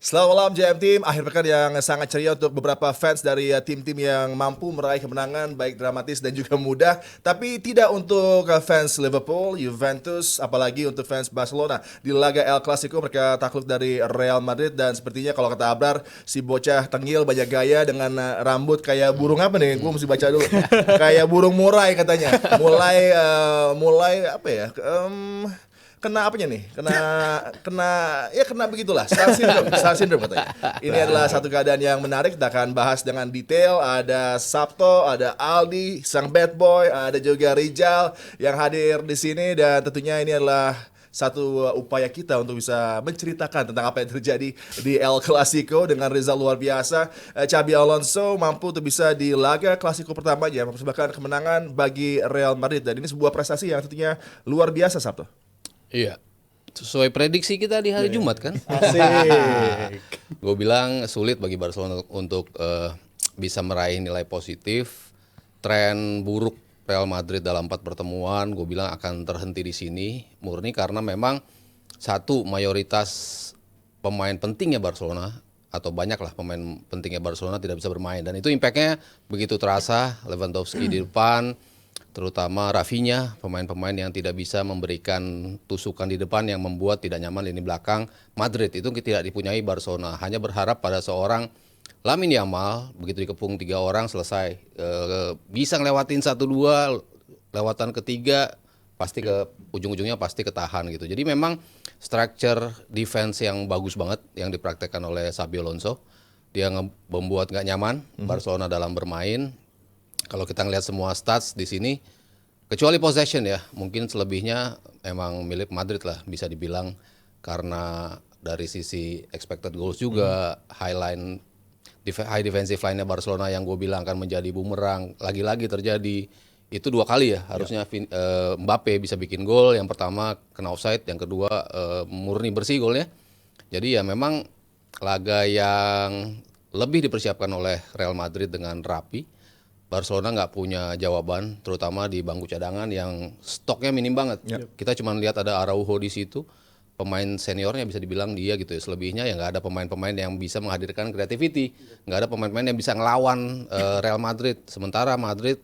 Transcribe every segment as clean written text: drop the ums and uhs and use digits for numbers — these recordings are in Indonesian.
Selamat malam JM Team, akhir pekan yang sangat ceria untuk beberapa fans dari tim-tim yang mampu meraih kemenangan baik dramatis dan juga mudah. Tapi tidak untuk fans Liverpool, Juventus, apalagi untuk fans Barcelona. Di laga El Clasico mereka takluk dari Real Madrid dan sepertinya kalau kata Abrar, si bocah tengil banyak gaya dengan rambut kayak burung apa nih? Gue mesti baca dulu. Kayak burung murai katanya. Mulai apa ya? Kena apanya nih? Kena begitulah. Star syndrome katanya. Ini adalah satu keadaan yang menarik. Kita akan bahas dengan detail. Ada Sabto, ada Aldi, sang bad boy, ada juga Rijal yang hadir di sini dan tentunya ini adalah satu upaya kita untuk bisa menceritakan tentang apa yang terjadi di El Clasico dengan result luar biasa. Xabi Alonso mampu untuk bisa di laga Clasico pertamanya mempersembahkan kemenangan bagi Real Madrid dan ini sebuah prestasi yang tentunya luar biasa, Sabto. Iya, sesuai prediksi kita di hari Jumat kan. Asik. Gue bilang sulit bagi Barcelona untuk bisa meraih nilai positif. Tren buruk Real Madrid dalam 4 pertemuan, gue bilang akan terhenti di sini. Murni karena memang satu mayoritas pemain pentingnya Barcelona atau banyaklah pemain pentingnya Barcelona tidak bisa bermain dan itu impactnya begitu terasa. Lewandowski di depan. Terutama Rafinha, pemain-pemain yang tidak bisa memberikan tusukan di depan yang membuat tidak nyaman lini belakang Madrid. Itu tidak dipunyai Barcelona. Hanya berharap pada seorang Lamine Yamal, begitu dikepung 3 orang selesai. Bisa ngelewatin 1-2, lewatan ketiga, pasti ke ujung-ujungnya pasti ketahan gitu. Jadi memang structure defense yang bagus banget yang dipraktekkan oleh Xabi Alonso. Dia membuat nggak nyaman Barcelona dalam bermain. Kalau kita ngelihat semua stats di sini, kecuali possession ya, mungkin selebihnya memang milik Madrid lah bisa dibilang karena dari sisi expected goals juga, high defensive line-nya Barcelona yang gue bilang akan menjadi bumerang, lagi-lagi terjadi. Itu 2 kali ya, harusnya Mbappe bisa bikin gol, yang pertama kena offside, yang kedua murni bersih golnya. Jadi ya memang laga yang lebih dipersiapkan oleh Real Madrid dengan rapi. Barcelona nggak punya jawaban, terutama di bangku cadangan yang stoknya minim banget. Kita cuma lihat ada Araujo di situ, pemain seniornya bisa dibilang dia gitu ya. Selebihnya ya nggak ada pemain-pemain yang bisa menghadirkan creativity, nggak ada pemain-pemain yang bisa ngelawan Real Madrid. Sementara Madrid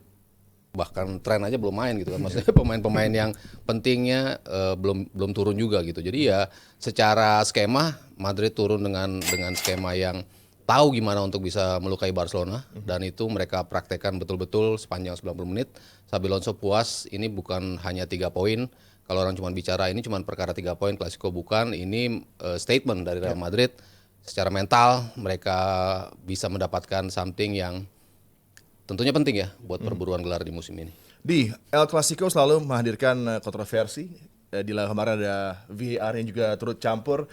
bahkan tren aja belum main gitu kan, maksudnya pemain-pemain yang pentingnya belum turun juga gitu. Jadi ya secara skema Madrid turun dengan skema yang tahu gimana untuk bisa melukai Barcelona dan itu mereka praktekkan betul-betul sepanjang 90 menit. Xabi Alonso puas, ini bukan hanya 3 poin. Kalau orang cuma bicara ini cuma perkara 3 poin, Klasiko bukan. Ini statement dari Real Madrid. Secara mental mereka bisa mendapatkan something yang tentunya penting ya buat perburuan gelar di musim ini. Di El Clasico selalu menghadirkan kontroversi. Di laga kemarin ada VAR yang juga turut campur,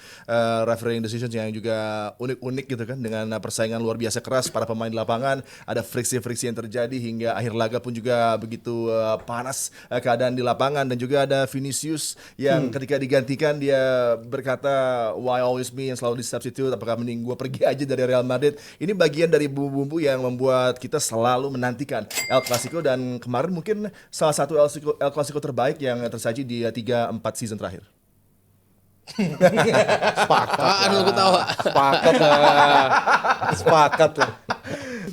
refereeing decisions yang juga unik-unik gitu kan, dengan persaingan luar biasa keras para pemain di lapangan, ada friksi-friksi yang terjadi hingga akhir laga pun juga begitu panas keadaan di lapangan dan juga ada Vinicius yang ketika digantikan dia berkata why always me yang selalu di-substitute, apakah mending gue pergi aja dari Real Madrid. Ini bagian dari bumbu-bumbu yang membuat kita selalu menantikan El Clasico dan kemarin mungkin salah satu El Clasico terbaik yang tersaji di 3-4 season terakhir. Apaan lu ketawa? Sepakat lah.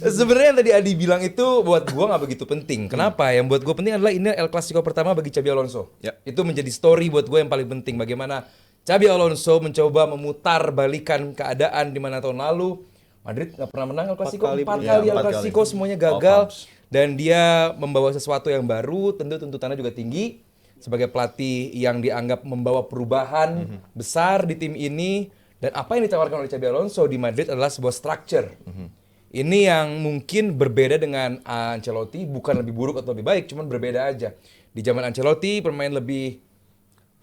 Sebenarnya yang tadi Adi bilang itu buat gua nggak begitu penting. Kenapa? Yang buat gua penting adalah ini El Clasico pertama bagi Xabi Alonso. Ya. Itu menjadi story buat gua yang paling penting. Bagaimana Xabi Alonso mencoba memutar balikan keadaan di mana tahun lalu Madrid nggak pernah menang El Clasico. 4 kali El Clasico semuanya gagal. Dan dia membawa sesuatu yang baru, tentu tuntutannya juga tinggi. Sebagai pelatih yang dianggap membawa perubahan besar di tim ini. Dan apa yang ditawarkan oleh Xabi Alonso di Madrid adalah sebuah structure. Ini yang mungkin berbeda dengan Ancelotti, bukan lebih buruk atau lebih baik, cuman berbeda aja. Di zaman Ancelotti pemain lebih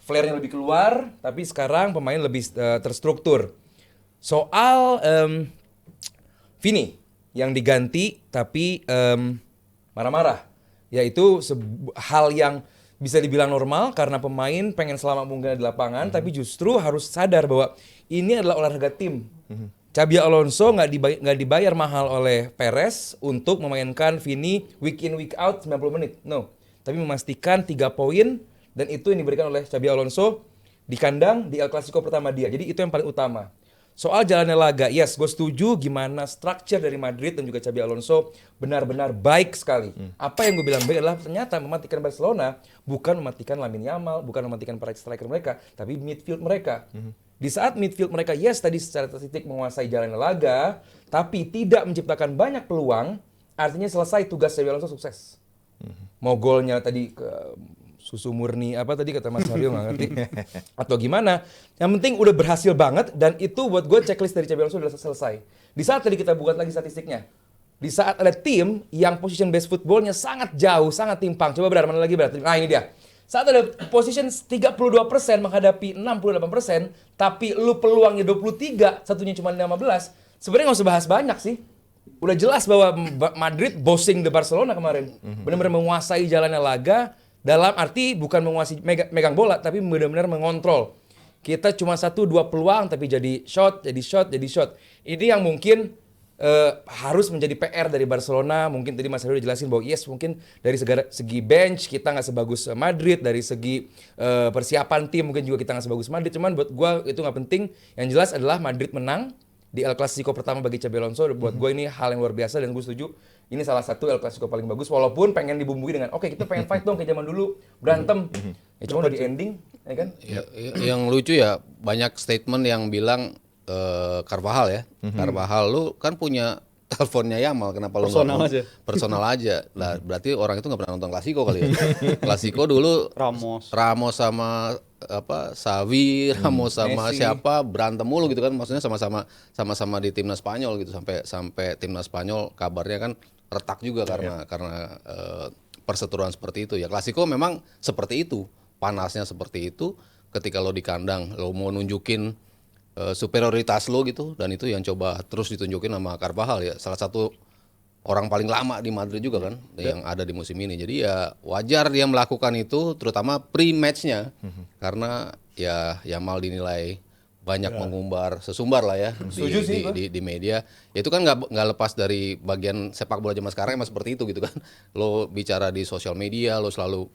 flare-nya lebih keluar, tapi sekarang pemain lebih terstruktur. Soal Vini yang diganti tapi marah-marah, yaitu hal yang bisa dibilang normal karena pemain pengen selamat mungkin di lapangan, tapi justru harus sadar bahwa ini adalah olahraga tim. Xabi Alonso nggak dibayar mahal oleh Perez untuk memainkan Vini week in week out 90 menit, no. Tapi memastikan 3 poin dan itu yang diberikan oleh Xabi Alonso di kandang di El Clasico pertama dia. Jadi itu yang paling utama. Soal jalannya laga, yes, gue setuju gimana structure dari Madrid dan juga Xabi Alonso benar-benar baik sekali. Apa yang gue bilang baik adalah ternyata mematikan Barcelona bukan mematikan Lamine Yamal, bukan mematikan para striker mereka, tapi midfield mereka. Di saat midfield mereka, yes, tadi secara statistik menguasai jalannya laga, tapi tidak menciptakan banyak peluang, artinya selesai tugas Xabi Alonso sukses. Mau golnya tadi ke susu murni apa tadi kata Mas Mario nggak ngerti atau gimana, yang penting udah berhasil banget dan itu buat gue checklist dari Xabi Alonso udah selesai. Di saat tadi kita buat lagi statistiknya, di saat ada tim yang position based footballnya sangat jauh, sangat timpang, coba benar mana lagi benar, nah ini dia, saat ada position 32% menghadapi 68%, tapi lu peluangnya 23, satunya cuma 15, sebenarnya nggak usah bahas banyak sih. Udah jelas bahwa Madrid bossing the Barcelona kemarin, benar-benar menguasai jalannya laga. Dalam arti bukan menguasai megang bola, tapi benar-benar mengontrol. Kita cuma 1-2 peluang, tapi jadi shot. Ini yang mungkin harus menjadi PR dari Barcelona. Mungkin tadi Mas Heru udah jelasin bahwa yes, mungkin dari segi bench kita nggak sebagus Madrid, dari segi persiapan tim mungkin juga kita nggak sebagus Madrid. Cuman buat gue itu nggak penting. Yang jelas adalah Madrid menang di El Clasico pertama bagi Xabi Alonso. Buat gue ini hal yang luar biasa dan gue setuju. Ini salah satu El Clasico paling bagus, walaupun pengen dibumbui dengan oke, kita pengen fight dong kayak zaman dulu, berantem. Ya cuma udah di ending, ya kan? Yang lucu ya, banyak statement yang bilang Carvajal ya. Carvajal lu kan punya teleponnya Yamal, kenapa lu nggak personal aja? Nah, berarti orang itu nggak pernah nonton Clasico kali ya. Clasico dulu Ramos sama Xavi, Ramos sama Messi. siapa berantem mulu gitu kan, maksudnya sama-sama di timnas Spanyol gitu, sampai timnas Spanyol kabarnya kan retak juga karena perseteruan seperti itu ya. Klasiko memang seperti itu, panasnya seperti itu. Ketika lo di kandang lo mau nunjukin superioritas lo gitu, dan itu yang coba terus ditunjukin sama Carvajal ya, salah satu orang paling lama di Madrid juga kan yang ada di musim ini. Jadi ya wajar dia melakukan itu, terutama pre-matchnya, karena ya Yamal dinilai banyak mengumbar sesumbar lah ya di media. Ya itu kan nggak lepas dari bagian sepak bola zaman sekarang emang seperti itu gitu kan. Lo bicara di sosial media, lo selalu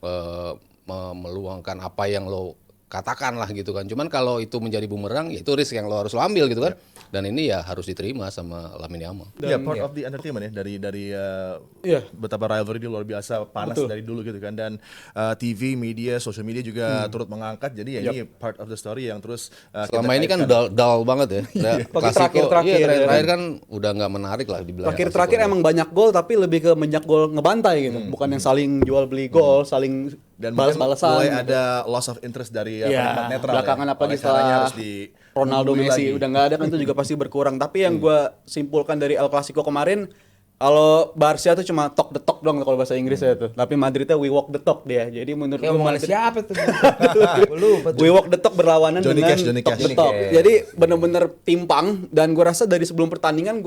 meluangkan apa yang lo katakan lah gitu kan. Cuman kalau itu menjadi bumerang, ya itu risk yang lo harus lo ambil gitu kan. Dan ini ya harus diterima sama Lamine Yamal. Ya, part of the entertainment ya, dari betapa rivalry ini luar biasa panas dari dulu gitu kan, dan TV, media, social media juga turut mengangkat. Jadi ya ini part of the story yang terus selama ini kan dull banget ya. Klasiko terakhir kan udah nggak menarik lah dibilang. Terakhir emang banyak gol, tapi lebih ke banyak gol ngebantai gitu, bukan yang saling jual beli gol, saling dan balas-balasan. mulai gitu. ada loss of interest dari pendapat netral. Belakangan ya. apalagi Oleh karenanya setelah harus di Ronaldo, Messi lagi. udah nggak ada kan, itu juga pasti berkurang. Tapi yang gue simpulkan dari El Clasico kemarin, kalau Barca tuh cuma talk the talk doang kalau bahasa Inggrisnya tuh. Tapi Madridnya we walk the talk dia. Jadi menurut Kayak gue mana siapa tuh? Lupa tuh. we walk the talk berlawanan Johnny dengan Cash. talk the talk. Jadi bener-bener timpang, dan gue rasa dari sebelum pertandingan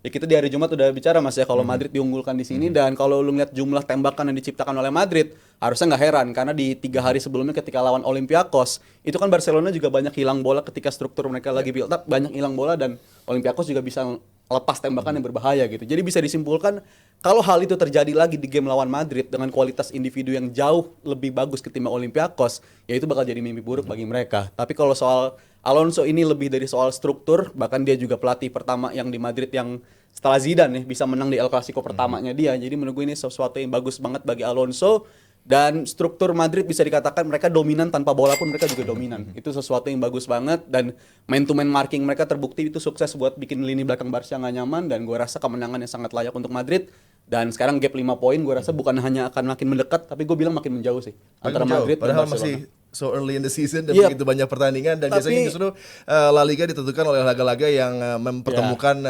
ya kita di hari Jumat udah bicara Mas ya, kalau Madrid diunggulkan di sini, dan kalau lu ngeliat jumlah tembakan yang diciptakan oleh Madrid, harusnya nggak heran karena di 3 hari sebelumnya ketika lawan Olympiakos itu kan Barcelona juga banyak hilang bola ketika struktur mereka lagi build up, banyak hilang bola, dan Olympiakos juga bisa lepas tembakan yang berbahaya gitu. Jadi bisa disimpulkan kalau hal itu terjadi lagi di game lawan Madrid dengan kualitas individu yang jauh lebih bagus ketimbang Olympiakos, ya itu bakal jadi mimpi buruk bagi mereka. Tapi kalau soal Alonso ini lebih dari soal struktur, bahkan dia juga pelatih pertama yang di Madrid yang setelah Zidane nih bisa menang di El Clasico pertamanya dia. Jadi menurut gue ini sesuatu yang bagus banget bagi Alonso. Dan struktur Madrid bisa dikatakan mereka dominan, tanpa bola pun mereka juga dominan. Itu sesuatu yang bagus banget, dan man to man marking mereka terbukti itu sukses buat bikin lini belakang Barca nggak nyaman, dan gue rasa kemenangan yang sangat layak untuk Madrid. Dan sekarang gap 5 poin gue rasa bukan hanya akan makin mendekat, tapi gue bilang makin menjauh sih antara Madrid dan Padahal Barcelona. masih so early in the season dan begitu banyak pertandingan, dan biasanya justru La Liga ditentukan oleh laga-laga yang mempertemukan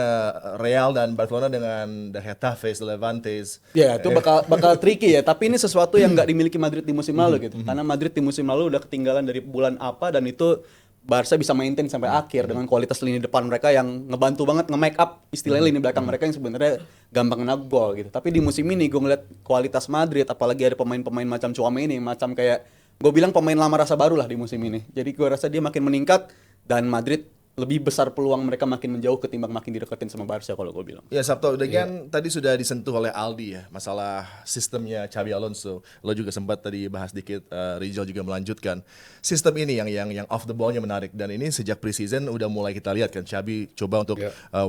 Real dan Barcelona dengan the Getafe, the Levantes. Ya itu bakal tricky ya. Tapi ini sesuatu yang nggak dimiliki Madrid di musim lalu gitu. Karena Madrid di musim lalu udah ketinggalan dari bulan apa, dan itu Barca bisa maintain sampai akhir dengan kualitas lini depan mereka yang ngebantu banget nge-make up istilahnya lini belakang mereka yang sebenarnya gampang kena gol gitu. Tapi di musim ini gue ngeliat kualitas Madrid, apalagi ada pemain-pemain macam Tchouaméni, macam kayak gue bilang pemain lama rasa baru lah di musim ini. Jadi gue rasa dia makin meningkat, dan Madrid lebih besar peluang mereka makin menjauh ketimbang makin dideketin sama Barca kalau gue bilang. Ya Sabto, dengan tadi sudah disentuh oleh Aldi ya, masalah sistemnya Xabi Alonso. Lo juga sempat tadi bahas dikit, Rizal juga melanjutkan. Sistem ini yang off the ball-nya menarik, dan ini sejak preseason udah mulai kita lihat kan, Xabi coba untuk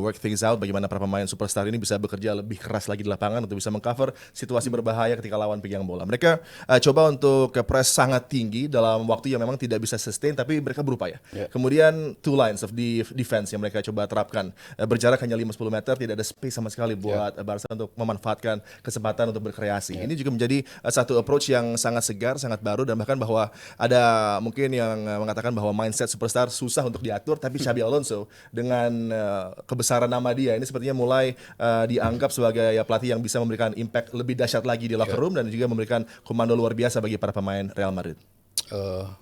work things out, bagaimana para pemain superstar ini bisa bekerja lebih keras lagi di lapangan untuk bisa mengcover situasi berbahaya ketika lawan pegang bola. Mereka coba untuk press sangat tinggi dalam waktu yang memang tidak bisa sustain, tapi mereka berupaya. Kemudian two lines of defense yang mereka coba terapkan, berjarak hanya 5-10 meter, tidak ada space sama sekali buat Barca untuk memanfaatkan kesempatan untuk berkreasi. Ini juga menjadi satu approach yang sangat segar, sangat baru, dan bahkan bahwa ada mungkin yang mengatakan bahwa mindset superstar susah untuk diatur, tapi Xabi Alonso dengan kebesaran nama dia ini sepertinya mulai dianggap sebagai pelatih yang bisa memberikan impact lebih dahsyat lagi di locker room, dan juga memberikan komando luar biasa bagi para pemain Real Madrid.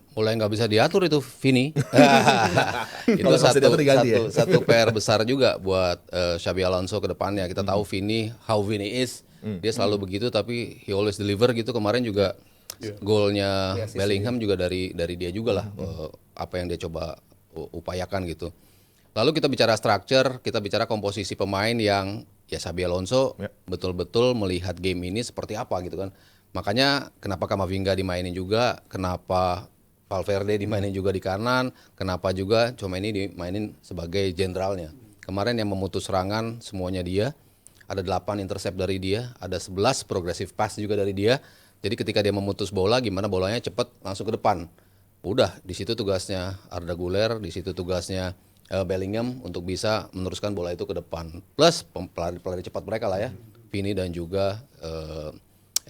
Mulai nggak bisa diatur itu Vini. Itu Kalau masih diatur diganti ya. satu PR besar juga buat Xabi Alonso ke depannya. Kita tahu Vini, how Vini is. Dia selalu begitu, tapi he always deliver gitu. Kemarin juga golnya Bellingham juga dari dia juga lah, apa yang dia coba upayakan gitu. Lalu kita bicara structure, kita bicara komposisi pemain yang ya Xabi Alonso betul-betul melihat game ini seperti apa gitu kan. Makanya kenapa Kamavinga dimainin juga, kenapa Valverde dimainin juga di kanan, kenapa juga Tchouaméni dimainin sebagai jenderalnya. Kemarin yang memutus serangan semuanya dia, ada 8 intercept dari dia, ada 11 progressive pass juga dari dia. Jadi ketika dia memutus bola, gimana bolanya cepat langsung ke depan. Udah, di situ tugasnya Arda Güler, di situ tugasnya Bellingham untuk bisa meneruskan bola itu ke depan. Plus pelari cepat mereka lah ya, Vini dan juga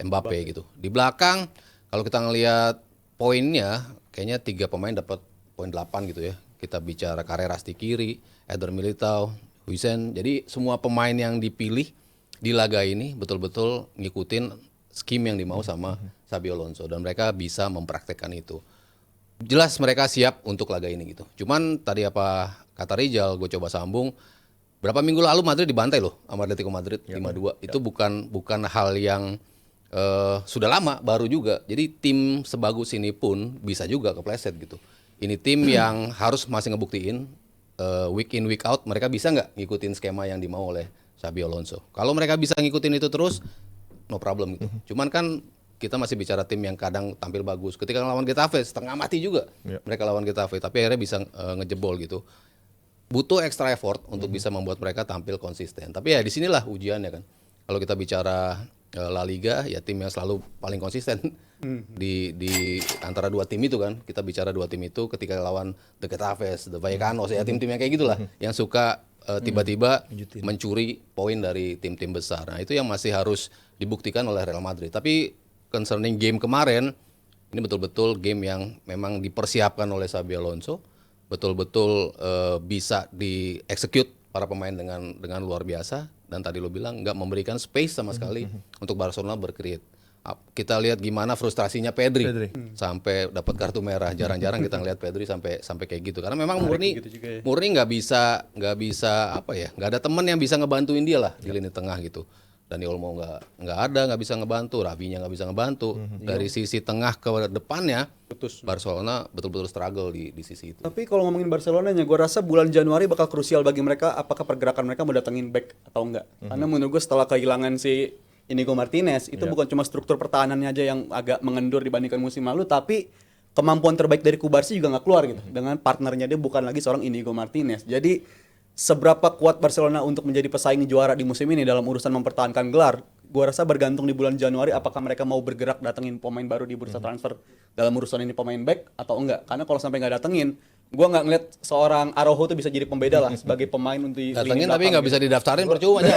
Mbappe gitu. Di belakang kalau kita ngelihat poinnya, kayaknya 3 pemain dapat poin 8 gitu ya. Kita bicara Carreras di kiri, Eder Militao, Huijsen. Jadi semua pemain yang dipilih di laga ini betul-betul ngikutin scheme yang dimau sama Xabi Alonso, dan mereka bisa mempraktekkan itu. Jelas mereka siap untuk laga ini gitu. Cuman tadi apa kata Rizal, gue coba sambung. Berapa minggu lalu Madrid dibantai loh sama Atletico Madrid 5-2. Itu bukan hal yang sudah lama, baru juga. Jadi tim sebagus ini pun bisa juga kepleset gitu. Ini tim yang harus masih ngebuktiin week in week out mereka bisa nggak ngikutin skema yang dimau oleh Xabi Alonso. Kalau mereka bisa ngikutin itu terus, no problem gitu. Cuman kan kita masih bicara tim yang kadang tampil bagus. Ketika lawan Getafe setengah mati juga mereka lawan Getafe, tapi akhirnya bisa ngejebol gitu. Butuh extra effort untuk bisa membuat mereka tampil konsisten. Tapi ya disinilah ujiannya kan. Kalau kita bicara La Liga, ya tim yang selalu paling konsisten di antara dua tim itu kan. Kita bicara dua tim itu ketika lawan The Getafe, The Vallecanos, ya tim-tim yang kayak gitulah, yang suka tiba-tiba mencuri poin dari tim-tim besar. Nah itu yang masih harus dibuktikan oleh Real Madrid. Tapi concerning game kemarin, ini betul-betul game yang memang dipersiapkan oleh Xabi Alonso, betul-betul bisa di-execute para pemain dengan luar biasa. Dan tadi lo bilang nggak memberikan space sama sekali untuk Barcelona berkreat. Kita lihat gimana frustrasinya Pedri. Sampai dapat kartu merah. Jarang-jarang kita ngelihat Pedri sampai kayak gitu. Karena memang Murni nggak bisa apa ya, nggak ada teman yang bisa ngebantuin dia lah di lini tengah gitu. Dani Olmo nggak bisa ngebantu, Ravinya nggak bisa ngebantu. Dari sisi tengah ke depannya, Barcelona betul-betul struggle di sisi itu. Tapi kalau ngomongin Barcelonanya, gue rasa bulan Januari bakal krusial bagi mereka. Apakah pergerakan mereka mau datengin back atau enggak? Karena menurut gue setelah kehilangan si Inigo Martinez, itu bukan cuma struktur pertahanannya aja yang agak mengendur dibandingkan musim lalu, tapi kemampuan terbaik dari Kubarsi juga nggak keluar gitu. Dengan partnernya dia bukan lagi seorang Inigo Martinez. Jadi seberapa kuat Barcelona untuk menjadi pesaing juara di musim ini dalam urusan mempertahankan gelar, gua rasa bergantung di bulan Januari apakah mereka mau bergerak datengin pemain baru di bursa transfer dalam urusan ini pemain back atau enggak. Karena kalau sampai nggak datengin, gua nggak ngeliat seorang Araujo tuh bisa jadi pembeda lah sebagai pemain untuk datengin tapi nggak bisa didaftarin percuma aja.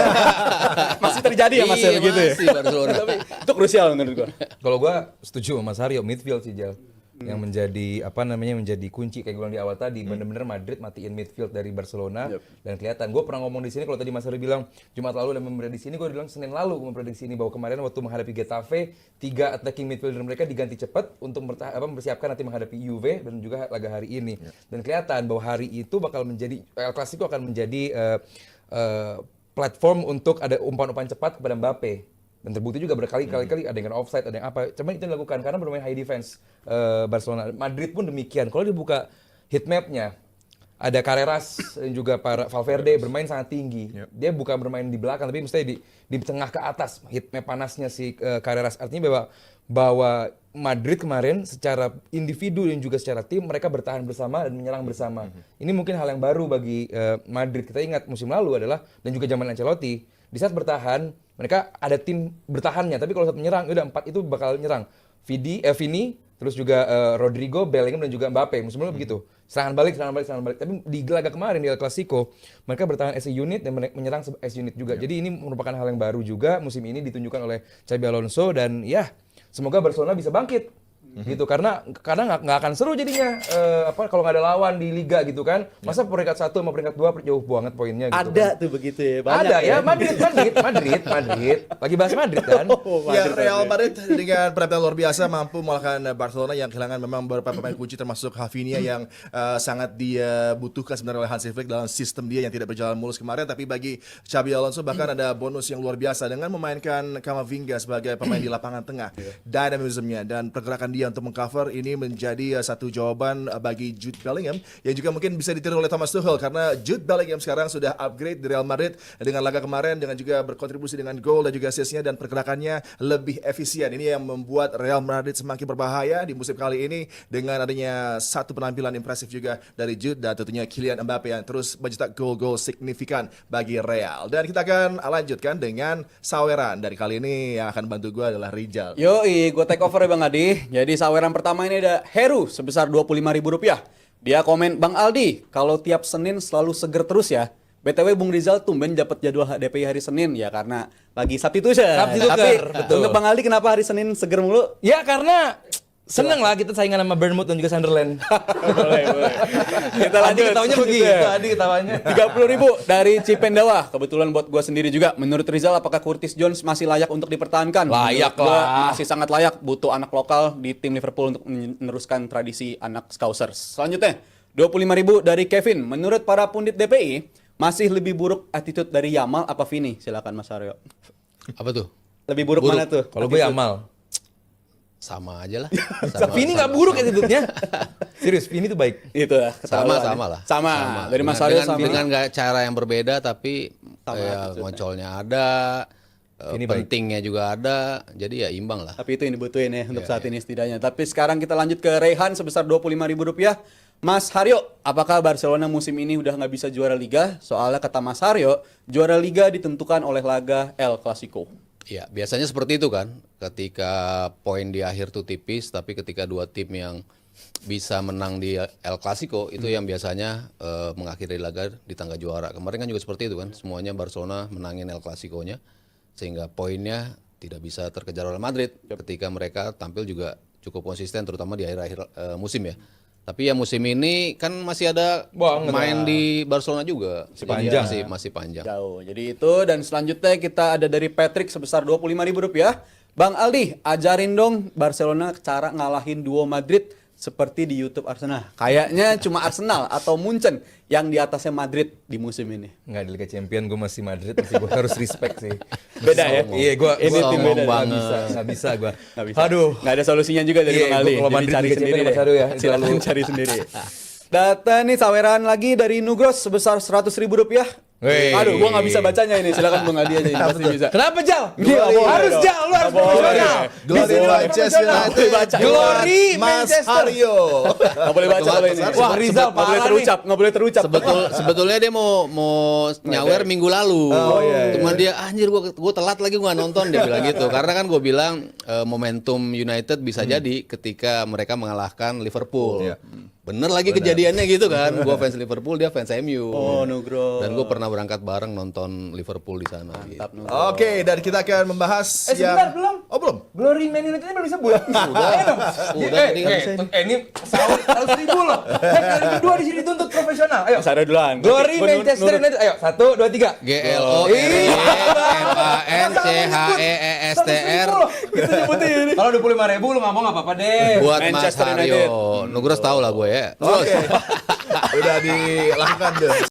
Masih terjadi ya Mas ya begitu ya. Masih Barcelona. Tapi itu krusial menurut gua. Kalau gua setuju sama Mas Aryo, midfield sih Jal. Yang menjadi kunci kayak gue bilang di awal tadi, bener-bener Madrid matiin midfield dari Barcelona dan kelihatan. Gue pernah ngomong di sini kalau tadi Mas Aryo bilang Jumat lalu dan memprediksi ini, gue bilang Senin lalu memprediksi ini bahwa kemarin waktu menghadapi Getafe 3 attacking midfielder mereka diganti cepat untuk mempersiapkan nanti menghadapi Juve dan juga laga hari ini. Dan kelihatan bahwa hari itu bakal menjadi El Clasico akan menjadi platform untuk ada umpan-umpan cepat kepada Mbappe. Dan terbukti juga berkali-kali ada yang offside, ada yang apa. Cuman itu dilakukan karena bermain high defense Barcelona. Madrid pun demikian. Kalau dibuka heat map-nya, ada Carreras dan juga para Valverde bermain sangat tinggi. Dia bukan bermain di belakang tapi mesti di tengah ke atas. Hitmap panasnya si Carreras. Artinya bahwa Madrid kemarin secara individu dan juga secara tim mereka bertahan bersama dan menyerang bersama. Ini mungkin hal yang baru bagi Madrid. Kita ingat musim lalu adalah dan juga zaman Ancelotti, di saat bertahan mereka ada tim bertahannya, tapi kalau saat menyerang udah 4 itu bakal nyerang. Vini, terus juga Rodrigo, Bellingham dan juga Mbappe. Musim lalu begitu. Serangan balik. Tapi di laga kemarin di El Clasico, mereka bertahan as a unit dan menyerang as unit juga. Jadi ini merupakan hal yang baru juga musim ini ditunjukkan oleh Xabi Alonso dan ya semoga Barcelona bisa bangkit. Gitu karena nggak akan seru jadinya kalau nggak ada lawan di liga gitu kan. Masa peringkat 1 sama peringkat 2 jauh banget poinnya gitu. Ada kan. tuh begitu ya. Banyak Ada ya, Madrid. Lagi bahas Madrid kan. Ya, Real Madrid dengan penampilan luar biasa mampu mengalahkan Barcelona yang kehilangan memang beberapa pemain kunci termasuk Rafinha yang sangat dia butuhkan sebenarnya oleh Hansi Flick dalam sistem dia yang tidak berjalan mulus kemarin. Tapi bagi Xabi Alonso bahkan ada bonus yang luar biasa dengan memainkan Camavinga sebagai pemain di lapangan tengah. Dynamismnya dan pergerakan dia untuk mengcover ini menjadi satu jawaban bagi Jude Bellingham yang juga mungkin bisa ditiru oleh Thomas Tuchel karena Jude Bellingham sekarang sudah upgrade di Real Madrid dengan laga kemarin dengan juga berkontribusi dengan gol dan juga assist-nya dan pergerakannya lebih efisien. Ini yang membuat Real Madrid semakin berbahaya di musim kali ini dengan adanya satu penampilan impresif juga dari Jude dan tentunya Kylian Mbappe yang terus mencetak gol-gol signifikan bagi Real. Dan kita akan lanjutkan dengan saweran dari kali ini yang akan bantu gue adalah Rizal. Yoi, gue take over ya Bang Adi. Jadi saweran pertama ini ada Heru sebesar Rp25.000. Dia komen, Bang Aldi, kalau tiap Senin selalu seger terus ya. BTW Bung Rizal tumben dapat jadwal HDPI hari Senin ya karena lagi Sabtu tuh ya. Sabtu tuh, Tapi betul. untuk Bang Aldi kenapa hari Senin seger mulu? Ya karena seneng lah kita saingan sama Bournemouth dan juga Sunderland. boleh. Kita lanjut. Ketawanya begitu, Adi ketawanya. 30.000 dari Cipendawa. Kebetulan buat gua sendiri juga. Menurut Rizal apakah Curtis Jones masih layak untuk dipertahankan? Layak Menurut gua lah. masih sangat layak. Butuh anak lokal di tim Liverpool untuk meneruskan tradisi anak Scousers. Selanjutnya 25.000 dari Kevin. Menurut para pundit DPI masih lebih buruk attitude dari Yamal apa Vini? Silakan Mas Aryo. Apa tuh? Lebih buruk mana tuh? Kalau gue Yamal. Sama aja lah. Vini nggak buruk attitude-nya. Serius, Vini tuh baik. Itu lah. Sama ketahuan. lah. Sama. Dari Mas Aryo sama. Dengan cara yang berbeda tapi ngoncolnya ada, Ini baik. pentingnya juga ada. Jadi ya imbang lah. Tapi itu yang dibutuhin ya untuk saat ini setidaknya. Tapi sekarang kita lanjut ke Rehan sebesar Rp25.000. Mas Haryo, apakah Barcelona musim ini udah nggak bisa juara Liga? Soalnya kata Mas Haryo, juara Liga ditentukan oleh laga El Clasico. Ya, biasanya seperti itu kan. Ketika poin di akhir tuh tipis, tapi ketika dua tim yang bisa menang di El Clasico itu yang biasanya mengakhiri laga di tangga juara. Kemarin kan juga seperti itu kan. Semuanya Barcelona menangin El Clasico-nya sehingga poinnya tidak bisa terkejar oleh Madrid ketika mereka tampil juga cukup konsisten terutama di akhir-akhir musim ya. Tapi ya musim ini kan masih ada main di Barcelona juga. Jadi panjang. masih panjang. Jauh. Jadi itu dan selanjutnya kita ada dari Patrick sebesar Rp25.000. Bang Aldi, ajarin dong Barcelona cara ngalahin duo Madrid seperti di YouTube Arsenal. Kayaknya cuma Arsenal atau Munchen yang di atasnya Madrid di musim ini. Nggak di Liga Champion, gue masih Madrid, masih gue harus respect sih. Beda ya? Iya, gue Ini tim sombong beda. banget. nggak bisa gue. Nggak bisa. Aduh. Nggak ada solusinya juga dari Iya, Bang Aldi. kalau Jadi Madrid cari Liga sendiri Champion deh. Mas Aru ya, itu Silakan lalu. cari sendiri. Data nih saweran lagi dari Nugros sebesar Rp100.000. Wey. Aduh, gua nggak bisa bacanya ini. Silakan Bang Aldi aja ini pasti bisa. Kenapa Jal? Nggak boleh Harus dong. Jal, lu harus Nggak boleh. profesional. Glory Manchester United. baca. Glory Mas Manchester. Haryo. Nggak boleh baca kalau ini. Wah, Rizal nggak boleh parah terucap, nggak boleh terucap. Sebetulnya dia mau nyawer minggu lalu. Cuman dia anjir gua telat lagi gua nonton dia bilang gitu. Karena kan gua bilang momentum United bisa jadi ketika mereka mengalahkan Liverpool. Bener lagi kejadiannya gitu kan. Gua fans Liverpool, dia fans MU. Oh, Nugros. Dan gua pernah berangkat bareng nonton Liverpool di sana. Gitu. Oke, dan kita akan membahas sebentar, belum. Oh, belum. Glory Man United ini belum disebut. Udah, Ini sahur 100.000 loh. Kali kedua di sini dituntut profesional. Ayo. Mas Aryo duluan. Glory Nanti Manchester menurut- United. Ayo, 1, 2, 3. GLORYMANCHESTR. Kita nyebutin. Kalau 25.000 lu ngomong nggak apa-apa deh. Buat Mas Manchester United. Haryo. Nugros tahu lah gue ya. Oke. Udah dilakukan deh.